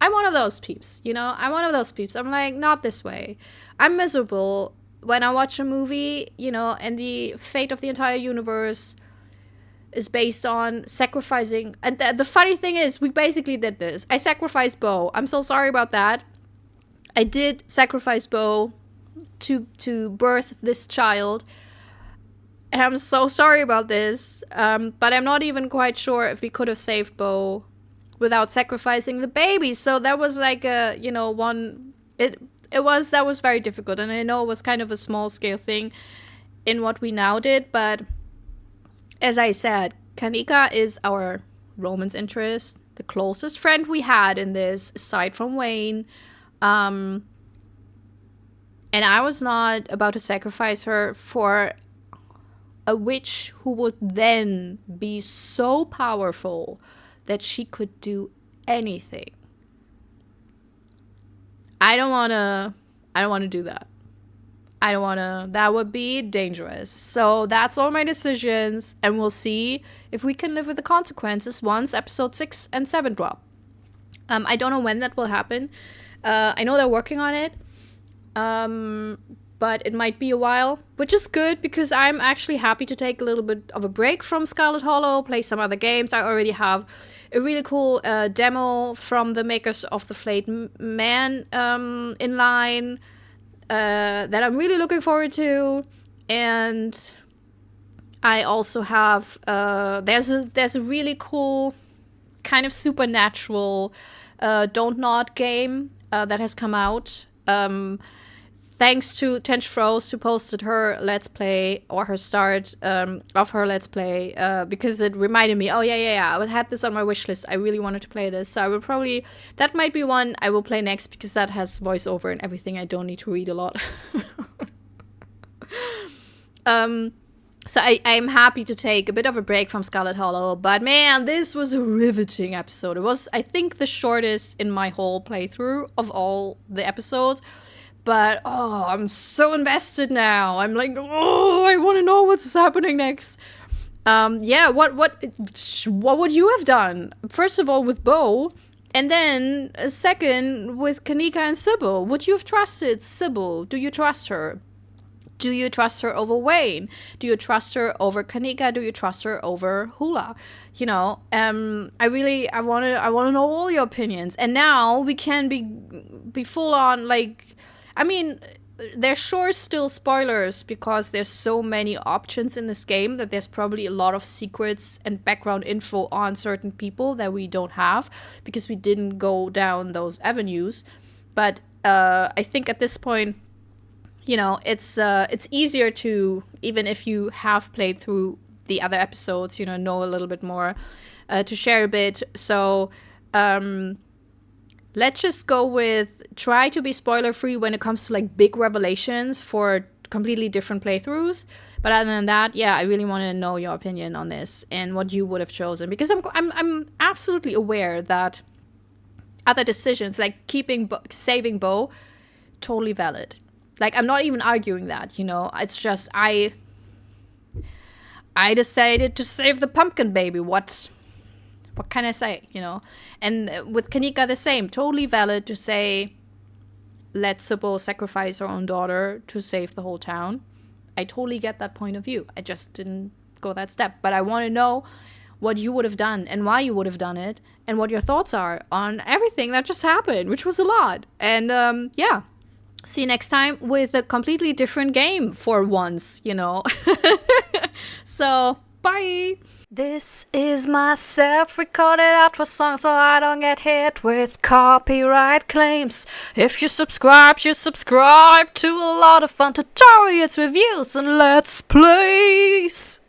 I'm one of those peeps, I'm like, not this way. I'm miserable when I watch a movie, and the fate of the entire universe is based on sacrificing. And the funny thing is, we basically did this. I sacrificed Bo. I'm so sorry about that. I did sacrifice Bo to birth this child. And I'm so sorry about this. But I'm not even quite sure if we could have saved Bo without sacrificing the baby. So that was like that was very difficult. And I know it was kind of a small scale thing in what we now did, but as I said, Kanika is our romance interest, the closest friend we had in this, aside from Wayne. And I was not about to sacrifice her for a witch who would then be so powerful that she could do anything. I don't want to do that. That would be dangerous. So that's all my decisions, and we'll see if we can live with the consequences once episode 6 and 7 drop. I don't know when that will happen. I know they're working on it. But it might be a while, which is good because I'm actually happy to take a little bit of a break from Scarlet Hollow, play some other games. I already have a really cool demo from the makers of the Flayed Man in line that I'm really looking forward to. And I also have there's a really cool kind of supernatural Don't Nod game that has come out. Thanks to Tench Froze, who posted her Let's Play, or her start of her Let's Play, because it reminded me, oh yeah, I had this on my wish list. I really wanted to play this, so I will probably, that might be one I will play next, because that has voiceover and everything. I don't need to read a lot. So I'm happy to take a bit of a break from Scarlet Hollow, but man, this was a riveting episode. It was, I think, the shortest in my whole playthrough of all the episodes. But, oh, I'm so invested now. I'm like, oh, I want to know what's happening next. Yeah, what would you have done? First of all, with Bo, and then second, with Kanika and Sybil. Would you have trusted Sybil? Do you trust her? Do you trust her over Wayne? Do you trust her over Kanika? Do you trust her over Hula? You know, I want to know all your opinions. And now we can be full on, like, I mean, there's sure still spoilers because there's so many options in this game that there's probably a lot of secrets and background info on certain people that we don't have because we didn't go down those avenues. But I think at this point, you know, it's easier to, even if you have played through the other episodes, you know a little bit more, to share a bit. So let's just go with try to be spoiler free when it comes to like big revelations for completely different playthroughs. But other than that, yeah, I really want to know your opinion on this and what you would have chosen, because I'm absolutely aware that other decisions like saving Bo, totally valid. Like, I'm not even arguing that, you know. It's just I decided to save the pumpkin baby. What can I say, you know? And with Kanika, the same. Totally valid to say, let Sybil sacrifice her own daughter to save the whole town. I totally get that point of view. I just didn't go that step. But I want to know what you would have done and why you would have done it and what your thoughts are on everything that just happened, which was a lot. And yeah. See you next time with a completely different game for once, you know. So, bye! This is my self-recorded outro song so I don't get hit with copyright claims. If you subscribe to a lot of fun tutorials, reviews, and let's plays.